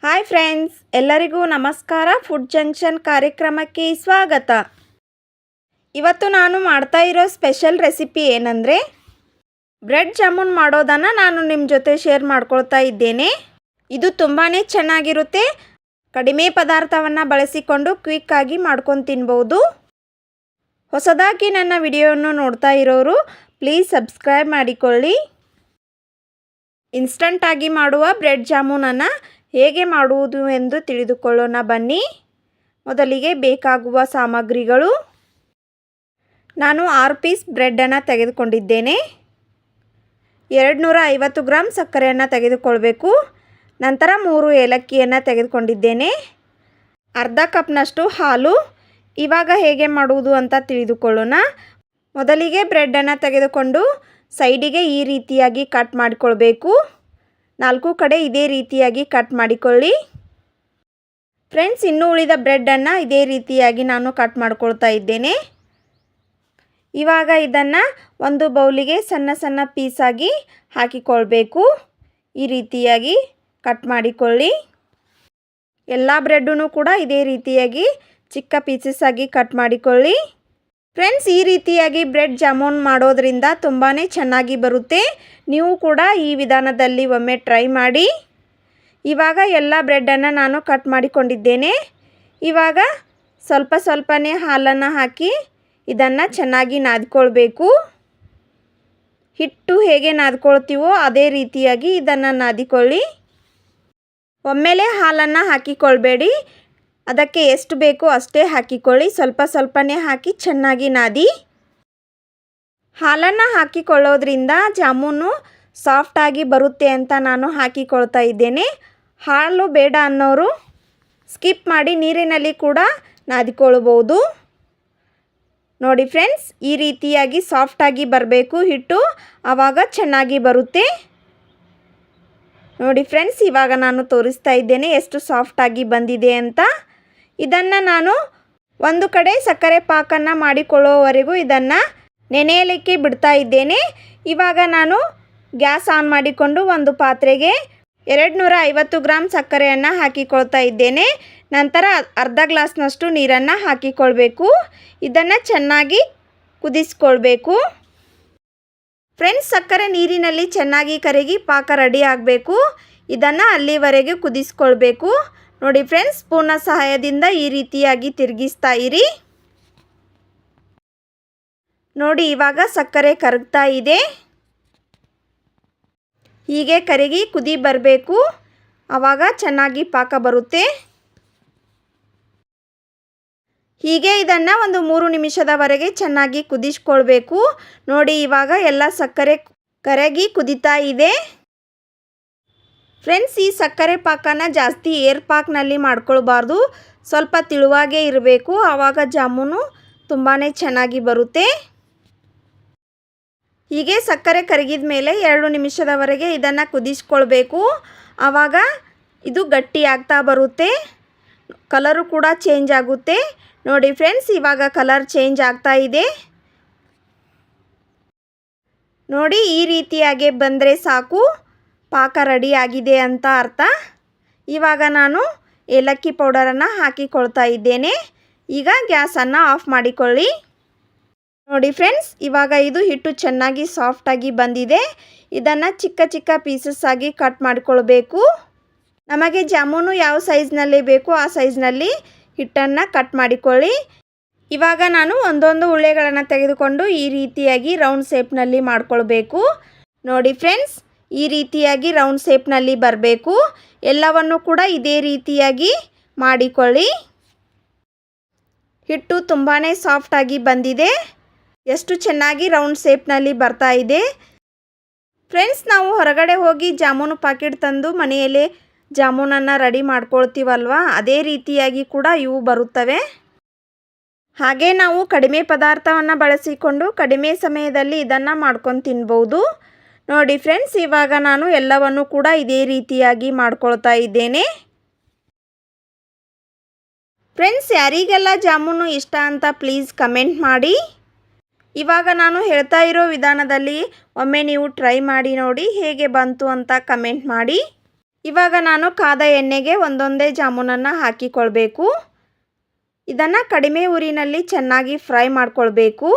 Hi friends, ಎಲ್ಲರಿಗೂ ನಮಸ್ಕಾರ. Food junction ಕಾರ್ಯಕ್ರಮಕ್ಕೆ ಸ್ವಾಗತ. ಇವತ್ತು ನಾನು ಮಾಡ್ತಾ ಇರೋ ಸ್ಪೆಷಲ್ ರೆಸಿಪಿ ಏನಂದರೆ ಬ್ರೆಡ್ ಜಾಮೂನ್ ಮಾಡೋದನ್ನು ನಾನು ನಿಮ್ಮ ಜೊತೆ ಶೇರ್ ಮಾಡ್ಕೊಳ್ತಾ ಇದ್ದೇನೆ. ಇದು ತುಂಬಾ ಚೆನ್ನಾಗಿರುತ್ತೆ. ಕಡಿಮೆ ಪದಾರ್ಥವನ್ನು ಬಳಸಿಕೊಂಡು ಕ್ವಿಕ್ಕಾಗಿ ಮಾಡ್ಕೊಂಡು ತಿನ್ಬೋದು. ಹೊಸದಾಗಿ ನನ್ನ ವಿಡಿಯೋವನ್ನು ನೋಡ್ತಾ ಇರೋರು ಪ್ಲೀಸ್ ಸಬ್ಸ್ಕ್ರೈಬ್ ಮಾಡಿಕೊಳ್ಳಿ. ಇನ್ಸ್ಟಂಟಾಗಿ ಮಾಡುವ ಬ್ರೆಡ್ ಜಾಮೂನನ್ನು ಹೇಗೆ ಮಾಡುವುದು ಎಂದು ತಿಳಿದುಕೊಳ್ಳೋಣ ಬನ್ನಿ. ಮೊದಲಿಗೆ ಬೇಕಾಗುವ ಸಾಮಗ್ರಿಗಳು: ನಾನು 6 ಪೀಸ್ ಬ್ರೆಡ್ಡನ್ನು ತೆಗೆದುಕೊಂಡಿದ್ದೇನೆ. 250 ಗ್ರಾಂ ಸಕ್ಕರೆಯನ್ನು ತೆಗೆದುಕೊಳ್ಬೇಕು. ನಂತರ 3 ಏಲಕ್ಕಿಯನ್ನು ತೆಗೆದುಕೊಂಡಿದ್ದೇನೆ. ಅರ್ಧ ಕಪ್ನಷ್ಟು ಹಾಲು. ಇವಾಗ ಹೇಗೆ ಮಾಡುವುದು ಅಂತ ತಿಳಿದುಕೊಳ್ಳೋಣ. ಮೊದಲಿಗೆ ಬ್ರೆಡ್ಡನ್ನು ತೆಗೆದುಕೊಂಡು ಸೈಡಿಗೆ ಈ ರೀತಿಯಾಗಿ ಕಟ್ ಮಾಡಿಕೊಳ್ಬೇಕು. 4 ಕಡೆ ಇದೇ ರೀತಿಯಾಗಿ ಕಟ್ ಮಾಡಿಕೊಳ್ಳಿ. ಫ್ರೆಂಡ್ಸ್, ಇನ್ನೂ ಉಳಿದ ಬ್ರೆಡ್ಡನ್ನು ಇದೇ ರೀತಿಯಾಗಿ ನಾನು ಕಟ್ ಮಾಡ್ಕೊಳ್ತಾ ಇದ್ದೇನೆ. ಇವಾಗ ಇದನ್ನು ಒಂದು ಬೌಲಿಗೆ ಸಣ್ಣ ಸಣ್ಣ ಪೀಸಾಗಿ ಹಾಕಿಕೊಳ್ಬೇಕು. ಈ ರೀತಿಯಾಗಿ ಕಟ್ ಮಾಡಿಕೊಳ್ಳಿ. ಎಲ್ಲ ಬ್ರೆಡ್ಡನ್ನು ಕೂಡ ಇದೇ ರೀತಿಯಾಗಿ ಚಿಕ್ಕ ಪೀಸಸ್ ಆಗಿ ಕಟ್ ಮಾಡಿಕೊಳ್ಳಿ. ಫ್ರೆಂಡ್ಸ್, ಈ ರೀತಿಯಾಗಿ ಬ್ರೆಡ್ ಜಾಮೂನ್ ಮಾಡೋದ್ರಿಂದ ತುಂಬಾ ಚೆನ್ನಾಗಿ ಬರುತ್ತೆ. ನೀವು ಕೂಡ ಈ ವಿಧಾನದಲ್ಲಿ ಒಮ್ಮೆ ಟ್ರೈ ಮಾಡಿ. ಇವಾಗ ಎಲ್ಲ ಬ್ರೆಡ್ಡನ್ನು ನಾನು ಕಟ್ ಮಾಡಿಕೊಂಡಿದ್ದೇನೆ. ಇವಾಗ ಸ್ವಲ್ಪ ಸ್ವಲ್ಪನೇ ಹಾಲನ್ನು ಹಾಕಿ ಇದನ್ನು ಚೆನ್ನಾಗಿ ನಾದಿಕೊಳ್ಬೇಕು. ಹಿಟ್ಟು ಹೇಗೆ ನಾದಿಕೊಳ್ತೀವೋ ಅದೇ ರೀತಿಯಾಗಿ ಇದನ್ನು ನಾದಿಕೊಳ್ಳಿ. ಒಮ್ಮೆಲೇ ಹಾಲನ್ನು ಹಾಕಿಕೊಳ್ಬೇಡಿ. ಅದಕ್ಕೆ ಎಷ್ಟು ಬೇಕೋ ಅಷ್ಟೇ ಹಾಕಿಕೊಳ್ಳಿ. ಸ್ವಲ್ಪ ಸ್ವಲ್ಪನೇ ಹಾಕಿ ಚೆನ್ನಾಗಿ ನಾದಿ. ಹಾಲನ್ನು ಹಾಕಿಕೊಳ್ಳೋದ್ರಿಂದ ಜಾಮೂನು ಸಾಫ್ಟಾಗಿ ಬರುತ್ತೆ ಅಂತ ನಾನು ಹಾಕಿಕೊಳ್ತಾ ಇದ್ದೇನೆ. ಹಾಲು ಬೇಡ ಅನ್ನೋರು ಸ್ಕಿಪ್ ಮಾಡಿ ನೀರಿನಲ್ಲಿ ಕೂಡ ನಾದಿಕೊಳ್ಳಬಹುದು. ನೋಡಿ ಫ್ರೆಂಡ್ಸ್, ಈ ರೀತಿಯಾಗಿ ಸಾಫ್ಟಾಗಿ ಬರಬೇಕು ಹಿಟ್ಟು, ಆವಾಗ ಚೆನ್ನಾಗಿ ಬರುತ್ತೆ. ನೋಡಿ ಫ್ರೆಂಡ್ಸ್, ಇವಾಗ ನಾನು ತೋರಿಸ್ತಾ ಇದ್ದೇನೆ ಎಷ್ಟು ಸಾಫ್ಟಾಗಿ ಬಂದಿದೆ ಅಂತ. ಇದನ್ನು ನಾನು ಒಂದು ಕಡೆ ಸಕ್ಕರೆ ಪಾಕನ್ನು ಮಾಡಿಕೊಳ್ಳುವವರೆಗೂ ಇದನ್ನು ನೆನೆಯಲಿಕ್ಕೆ ಬಿಡ್ತಾ ಇದ್ದೇನೆ. ಇವಾಗ ನಾನು ಗ್ಯಾಸ್ ಆನ್ ಮಾಡಿಕೊಂಡು ಒಂದು ಪಾತ್ರೆಗೆ 250 ಗ್ರಾಂ ಸಕ್ಕರೆಯನ್ನು ಹಾಕಿಕೊಳ್ತಾ ಇದ್ದೇನೆ. ನಂತರ ಅರ್ಧ ಗ್ಲಾಸ್ನಷ್ಟು ನೀರನ್ನು ಹಾಕಿಕೊಳ್ಬೇಕು. ಇದನ್ನು ಚೆನ್ನಾಗಿ ಕುದಿಸ್ಕೊಳ್ಬೇಕು. ಫ್ರೆಂಡ್ಸ್, ಸಕ್ಕರೆ ನೀರಿನಲ್ಲಿ ಚೆನ್ನಾಗಿ ಕರಗಿ ಪಾಕ ರೆಡಿ ಆಗಬೇಕು. ಇದನ್ನು ಅಲ್ಲಿವರೆಗೆ ಕುದಿಸ್ಕೊಳ್ಬೇಕು. ನೋಡಿ ಫ್ರೆಂಡ್ಸ್, ಸ್ಪೂನ್ನ ಸಹಾಯದಿಂದ ಈ ರೀತಿಯಾಗಿ ತಿರುಗಿಸ್ತಾ ಇರಿ. ನೋಡಿ, ಇವಾಗ ಸಕ್ಕರೆ ಕರಗ್ತಾ ಇದೆ. ಹೀಗೆ ಕರಗಿ ಕುದಿ ಬರಬೇಕು. ಆವಾಗ ಚೆನ್ನಾಗಿ ಪಾಕ ಬರುತ್ತೆ. ಹೀಗೆ ಇದನ್ನು ಒಂದು 3 ನಿಮಿಷದವರೆಗೆ ಚೆನ್ನಾಗಿ ಕುದಿಸ್ಕೊಳ್ಬೇಕು. ನೋಡಿ, ಇವಾಗ ಎಲ್ಲ ಸಕ್ಕರೆ ಕರಗಿ ಕುದಿತಾ ಇದೆ. ಫ್ರೆಂಡ್ಸ್, ಈ ಸಕ್ಕರೆ ಪಾಕನ ಜಾಸ್ತಿ ಏರ್ ಪಾಕ್ನಲ್ಲಿ ಮಾಡ್ಕೊಳ್ಬಾರ್ದು. ಸ್ವಲ್ಪ ತಿಳುವಾಗೇ ಇರಬೇಕು. ಆವಾಗ ಜಾಮೂನು ತುಂಬಾ ಚೆನ್ನಾಗಿ ಬರುತ್ತೆ. ಹೀಗೆ ಸಕ್ಕರೆ ಕರಗಿದ ಮೇಲೆ 2 ನಿಮಿಷದವರೆಗೆ ಇದನ್ನು ಕುದಿಸ್ಕೊಳ್ಬೇಕು. ಆವಾಗ ಇದು ಗಟ್ಟಿ ಆಗ್ತಾ ಬರುತ್ತೆ. ಕಲರು ಕೂಡ ಚೇಂಜ್ ಆಗುತ್ತೆ. ನೋಡಿ ಫ್ರೆಂಡ್ಸ್, ಇವಾಗ ಕಲರ್ ಚೇಂಜ್ ಆಗ್ತಾ ಇದೆ. ನೋಡಿ, ಈ ರೀತಿಯಾಗಿ ಬಂದರೆ ಸಾಕು, ಪಾಕ ರೆಡಿ ಆಗಿದೆ ಅಂತ ಅರ್ಥ. ಇವಾಗ ನಾನು ಏಲಕ್ಕಿ ಪೌಡರನ್ನು ಹಾಕಿಕೊಳ್ತಾ ಇದ್ದೇನೆ. ಈಗ ಗ್ಯಾಸನ್ನು ಆಫ್ ಮಾಡಿಕೊಳ್ಳಿ. ನೋಡಿ ಫ್ರೆಂಡ್ಸ್, ಇವಾಗ ಇದು ಹಿಟ್ಟು ಚೆನ್ನಾಗಿ ಸಾಫ್ಟಾಗಿ ಬಂದಿದೆ. ಇದನ್ನು ಚಿಕ್ಕ ಚಿಕ್ಕ ಪೀಸಸ್ ಆಗಿ ಕಟ್ ಮಾಡಿಕೊಳ್ಬೇಕು. ನಮಗೆ ಜಾಮೂನು ಯಾವ ಸೈಜ್ನಲ್ಲಿ ಬೇಕು ಆ ಸೈಜ್ನಲ್ಲಿ ಹಿಟ್ಟನ್ನು ಕಟ್ ಮಾಡಿಕೊಳ್ಳಿ. ಇವಾಗ ನಾನು ಒಂದೊಂದು ಉಳ್ಳೆಗಳನ್ನು ತೆಗೆದುಕೊಂಡು ಈ ರೀತಿಯಾಗಿ ರೌಂಡ್ ಶೇಪ್ನಲ್ಲಿ ಮಾಡ್ಕೊಳ್ಬೇಕು. ನೋಡಿ ಫ್ರೆಂಡ್ಸ್, ಈ ರೀತಿಯಾಗಿ ರೌಂಡ್ ಶೇಪ್ನಲ್ಲಿ ಬರಬೇಕು. ಎಲ್ಲವನ್ನು ಕೂಡ ಇದೇ ರೀತಿಯಾಗಿ ಮಾಡಿಕೊಳ್ಳಿ. ಹಿಟ್ಟು ತುಂಬಾ ಸಾಫ್ಟಾಗಿ ಬಂದಿದೆ. ಎಷ್ಟು ಚೆನ್ನಾಗಿ ರೌಂಡ್ ಶೇಪ್ನಲ್ಲಿ ಬರ್ತಾ ಇದೆ. ಫ್ರೆಂಡ್ಸ್, ನಾವು ಹೊರಗಡೆ ಹೋಗಿ ಜಾಮೂನು ಪ್ಯಾಕೆಟ್ ತಂದು ಮನೆಯಲ್ಲೇ ಜಾಮೂನನ್ನು ರೆಡಿ ಮಾಡ್ಕೊಳ್ತೀವಲ್ವ, ಅದೇ ರೀತಿಯಾಗಿ ಕೂಡ ಇವು ಬರುತ್ತವೆ. ಹಾಗೆ ನಾವು ಕಡಿಮೆ ಪದಾರ್ಥವನ್ನು ಬಳಸಿಕೊಂಡು ಕಡಿಮೆ ಸಮಯದಲ್ಲಿ ಇದನ್ನು ಮಾಡ್ಕೊಂಡು ತಿನ್ಬೋದು. ನೋಡಿ ಫ್ರೆಂಡ್ಸ್, ಇವಾಗ ನಾನು ಎಲ್ಲವನ್ನು ಕೂಡ ಇದೇ ರೀತಿಯಾಗಿ ಮಾಡ್ಕೊಳ್ತಾ ಇದ್ದೇನೆ. ಫ್ರೆಂಡ್ಸ್, ಯಾರಿಗೆಲ್ಲ ಜಾಮೂನು ಇಷ್ಟ ಅಂತ ಪ್ಲೀಸ್ ಕಮೆಂಟ್ ಮಾಡಿ. ಇವಾಗ ನಾನು ಹೇಳ್ತಾ ಇರೋ ವಿಧಾನದಲ್ಲಿ ಒಮ್ಮೆ ನೀವು ಟ್ರೈ ಮಾಡಿ ನೋಡಿ, ಹೇಗೆ ಬಂತು ಅಂತ ಕಮೆಂಟ್ ಮಾಡಿ. ಇವಾಗ ನಾನು ಕಾದ ಎಣ್ಣೆಗೆ ಒಂದೊಂದೇ ಜಾಮೂನನ್ನು ಹಾಕಿಕೊಳ್ಬೇಕು. ಇದನ್ನು ಕಡಿಮೆ ಉರಿನಲ್ಲಿ ಚೆನ್ನಾಗಿ ಫ್ರೈ ಮಾಡಿಕೊಳ್ಬೇಕು.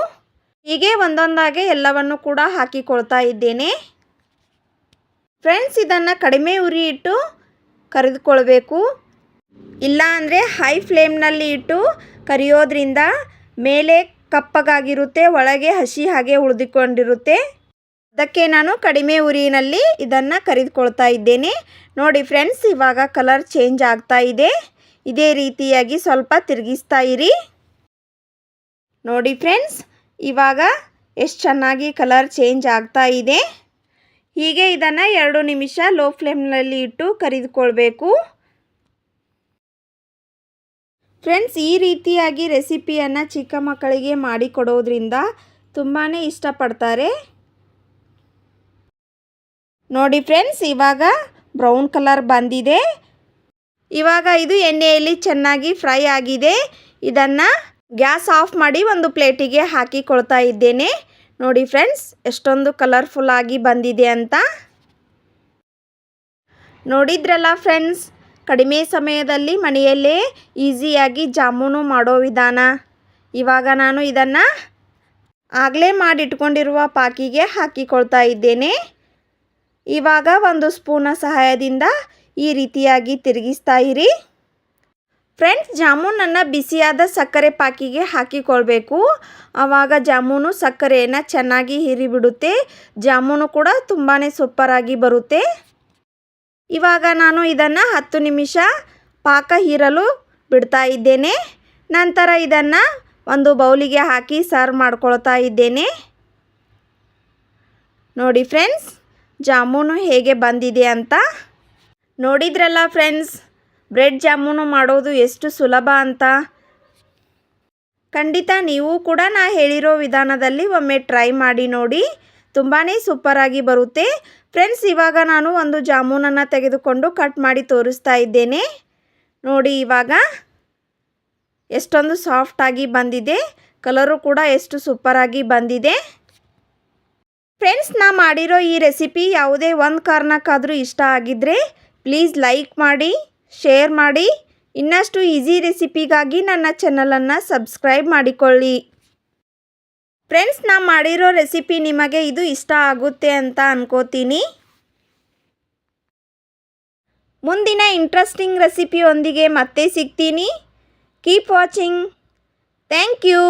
ಹೀಗೆ ಒಂದೊಂದಾಗೆ ಎಲ್ಲವನ್ನು ಕೂಡ ಹಾಕಿಕೊಳ್ತಾ ಇದ್ದೇನೆ. ಫ್ರೆಂಡ್ಸ್, ಇದನ್ನು ಕಡಿಮೆ ಉರಿ ಇಟ್ಟು ಕರಿದುಕೊಳ್ಬೇಕು. ಇಲ್ಲ ಅಂದರೆ ಹೈ ಫ್ಲೇಮ್ನಲ್ಲಿ ಇಟ್ಟು ಕರಿಯೋದ್ರಿಂದ ಮೇಲೆ ಕಪ್ಪಗಾಗಿರುತ್ತೆ, ಒಳಗೆ ಹಸಿ ಹಾಗೆ ಉಳಿದುಕೊಂಡಿರುತ್ತೆ. ಅದಕ್ಕೆ ನಾನು ಕಡಿಮೆ ಉರಿಯಲ್ಲಿ ಇದನ್ನು ಕರಿದುಕೊಳ್ತಾ ಇದ್ದೇನೆ. ನೋಡಿ ಫ್ರೆಂಡ್ಸ್, ಇವಾಗ ಕಲರ್ ಚೇಂಜ್ ಆಗ್ತಾ ಇದೆ. ಇದೇ ರೀತಿಯಾಗಿ ಸ್ವಲ್ಪ ತಿರುಗಿಸ್ತಾ ಇರಿ. ನೋಡಿ ಫ್ರೆಂಡ್ಸ್, ಇವಾಗ ಎಷ್ಟು ಚೆನ್ನಾಗಿ ಕಲರ್ ಚೇಂಜ್ ಆಗ್ತಾ ಇದೆ. ಹೀಗೆ ಇದನ್ನು 2 ನಿಮಿಷ ಲೋ ಫ್ಲೇಮ್ನಲ್ಲಿ ಇಟ್ಟು ಕರಿದುಕೊಳ್ಬೇಕು. ಫ್ರೆಂಡ್ಸ್, ಈ ರೀತಿಯಾಗಿ ರೆಸಿಪಿಯನ್ನು ಚಿಕ್ಕ ಮಕ್ಕಳಿಗೆ ಮಾಡಿಕೊಡೋದ್ರಿಂದ ತುಂಬಾ ಇಷ್ಟಪಡ್ತಾರೆ. ನೋಡಿ ಫ್ರೆಂಡ್ಸ್, ಇವಾಗ ಬ್ರೌನ್ ಕಲರ್ ಬಂದಿದೆ. ಇವಾಗ ಇದು ಎಣ್ಣೆಯಲ್ಲಿ ಚೆನ್ನಾಗಿ ಫ್ರೈ ಆಗಿದೆ. ಇದನ್ನು ಗ್ಯಾಸ್ ಆಫ್ ಮಾಡಿ ಒಂದು ಪ್ಲೇಟಿಗೆ ಹಾಕಿಕೊಳ್ತಾ ಇದ್ದೇನೆ. ನೋಡಿ ಫ್ರೆಂಡ್ಸ್, ಎಷ್ಟೊಂದು ಕಲರ್ಫುಲ್ಲಾಗಿ ಬಂದಿದೆ ಅಂತ. ನೋಡಿದ್ರಲ್ಲ ಫ್ರೆಂಡ್ಸ್, ಕಡಿಮೆ ಸಮಯದಲ್ಲಿ ಮನೆಯಲ್ಲೇ ಈಸಿಯಾಗಿ ಜಾಮೂನು ಮಾಡೋ ವಿಧಾನ. ಇವಾಗ ನಾನು ಇದನ್ನು ಆಗಲೇ ಮಾಡಿಟ್ಕೊಂಡಿರುವ ಪಾಕಿಗೆ ಹಾಕಿಕೊಳ್ತಾ ಇದ್ದೇನೆ. ಇವಾಗ ಒಂದು ಸ್ಪೂನ ಸಹಾಯದಿಂದ ಈ ರೀತಿಯಾಗಿ ತಿರುಗಿಸ್ತಾ ಇರಿ. ಫ್ರೆಂಡ್ಸ್, ಜಾಮೂನನ್ನು ಬಿಸಿಯಾದ ಸಕ್ಕರೆ ಪಾಕಿಗೆ ಹಾಕಿಕೊಳ್ಬೇಕು. ಆವಾಗ ಜಾಮೂನು ಸಕ್ಕರೆಯನ್ನು ಚೆನ್ನಾಗಿ ಹೀರಿಬಿಡುತ್ತೆ. ಜಾಮೂನು ಕೂಡ ತುಂಬಾ ಸೂಪರಾಗಿ ಬರುತ್ತೆ. ಇವಾಗ ನಾನು ಇದನ್ನು 10 ನಿಮಿಷ ಪಾಕ ಹೀರಲು ಬಿಡ್ತಾ ಇದ್ದೇನೆ. ನಂತರ ಇದನ್ನು ಒಂದು ಬೌಲಿಗೆ ಹಾಕಿ ಸರ್ವ್ ಮಾಡ್ಕೊಳ್ತಾ ಇದ್ದೇನೆ. ನೋಡಿ ಫ್ರೆಂಡ್ಸ್, ಜಾಮೂನು ಹೇಗೆ ಬಂದಿದೆ ಅಂತ. ನೋಡಿದ್ರಲ್ಲ ಫ್ರೆಂಡ್ಸ್, ಬ್ರೆಡ್ ಜಾಮೂನು ಮಾಡೋದು ಎಷ್ಟು ಸುಲಭ ಅಂತ. ಖಂಡಿತ ನೀವು ಕೂಡ ನಾ ಹೇಳಿರೋ ವಿಧಾನದಲ್ಲಿ ಒಮ್ಮೆ ಟ್ರೈ ಮಾಡಿ ನೋಡಿ. ತುಂಬಾ ಸೂಪರಾಗಿ ಬರುತ್ತೆ. ಫ್ರೆಂಡ್ಸ್, ಇವಾಗ ನಾನು ಒಂದು ಜಾಮೂನನ್ನು ತೆಗೆದುಕೊಂಡು ಕಟ್ ಮಾಡಿ ತೋರಿಸ್ತಾ ಇದ್ದೇನೆ. ನೋಡಿ ಇವಾಗ ಎಷ್ಟೊಂದು ಸಾಫ್ಟಾಗಿ ಬಂದಿದೆ. ಕಲರು ಕೂಡ ಎಷ್ಟು ಸೂಪರಾಗಿ ಬಂದಿದೆ. ಫ್ರೆಂಡ್ಸ್, ನಾ ಮಾಡಿರೋ ಈ ರೆಸಿಪಿ ಯಾವುದೇ ಒಂದು ಕಾರಣಕ್ಕಾದರೂ ಇಷ್ಟ ಆಗಿದ್ದರೆ ಪ್ಲೀಸ್ ಲೈಕ್ ಮಾಡಿ, ಶೇರ್ ಮಾಡಿ. ಇನ್ನಷ್ಟು ಈಸಿ ರೆಸಿಪಿಗಾಗಿ ನನ್ನ ಚಾನಲನ್ನು ಸಬ್ಸ್ಕ್ರೈಬ್ ಮಾಡಿಕೊಳ್ಳಿ. ಫ್ರೆಂಡ್ಸ್, ನಾ ಮಾಡಿರೋ ರೆಸಿಪಿ ನಿಮಗೆ ಇದು ಇಷ್ಟ ಆಗುತ್ತೆ ಅಂತ ಅನ್ಕೋತೀನಿ. ಮುಂದಿನ ಇಂಟ್ರೆಸ್ಟಿಂಗ್ ರೆಸಿಪಿಯೊಂದಿಗೆ ಮತ್ತೆ ಸಿಗ್ತೀನಿ. Keep watching. Thank you.